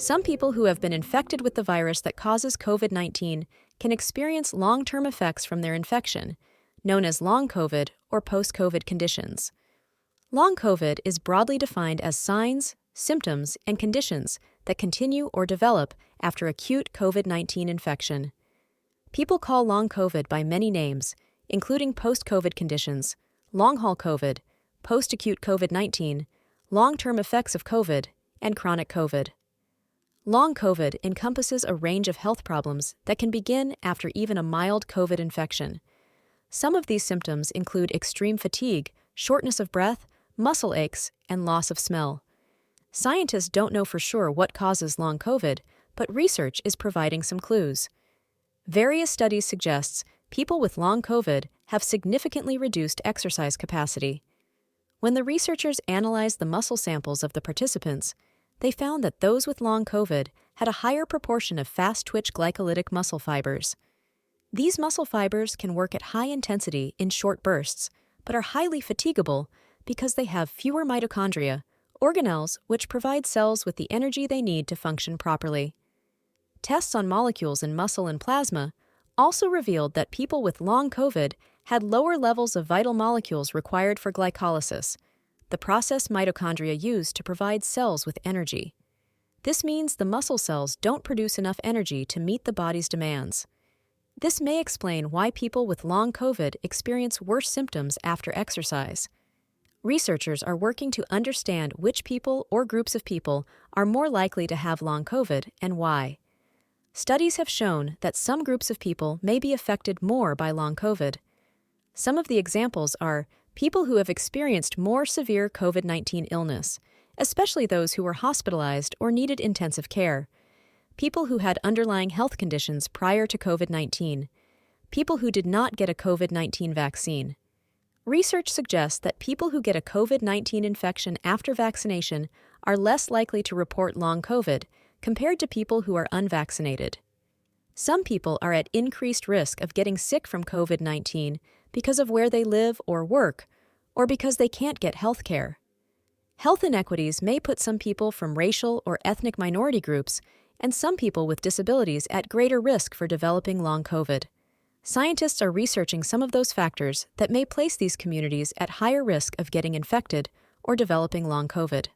Some people who have been infected with the virus that causes COVID-19 can experience long-term effects from their infection, known as long COVID or post-COVID conditions. Long COVID is broadly defined as signs, symptoms, and conditions that continue or develop after acute COVID-19 infection. People call long COVID by many names, including post-COVID conditions, long-haul COVID, post-acute COVID-19, long-term effects of COVID, and chronic COVID. Long COVID encompasses a range of health problems that can begin after even a mild COVID infection. Some of these symptoms include extreme fatigue, shortness of breath, muscle aches, and loss of smell. Scientists don't know for sure what causes long COVID, but research is providing some clues. Various studies suggest people with long COVID have significantly reduced exercise capacity. When the researchers analyzed the muscle samples of the participants, they found that those with long COVID had a higher proportion of fast-twitch glycolytic muscle fibers. These muscle fibers can work at high intensity in short bursts, but are highly fatigable because they have fewer mitochondria, organelles which provide cells with the energy they need to function properly. Tests on molecules in muscle and plasma also revealed that people with long COVID had lower levels of vital molecules required for glycolysis, the process mitochondria use to provide cells with energy. This means the muscle cells don't produce enough energy to meet the body's demands. This may explain why people with long COVID experience worse symptoms after exercise. Researchers are working to understand which people or groups of people are more likely to have long COVID and why. Studies have shown that some groups of people may be affected more by long COVID. Some of the examples are people who have experienced more severe COVID-19 illness, especially those who were hospitalized or needed intensive care, people who had underlying health conditions prior to COVID-19, people who did not get a COVID-19 vaccine. Research suggests that people who get a COVID-19 infection after vaccination are less likely to report long COVID compared to people who are unvaccinated. Some people are at increased risk of getting sick from COVID-19 because of where they live or work, or because they can't get health care. Health inequities may put some people from racial or ethnic minority groups and some people with disabilities at greater risk for developing long COVID. Scientists are researching some of those factors that may place these communities at higher risk of getting infected or developing long COVID.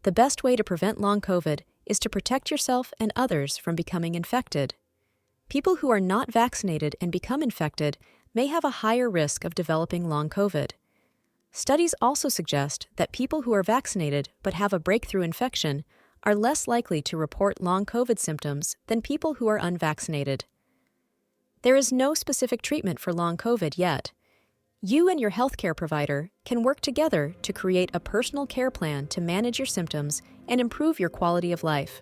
The best way to prevent long COVID is to protect yourself and others from becoming infected. People who are not vaccinated and become infected may have a higher risk of developing long COVID. Studies also suggest that people who are vaccinated but have a breakthrough infection are less likely to report long COVID symptoms than people who are unvaccinated. There is no specific treatment for long COVID yet. You and your healthcare provider can work together to create a personal care plan to manage your symptoms and improve your quality of life.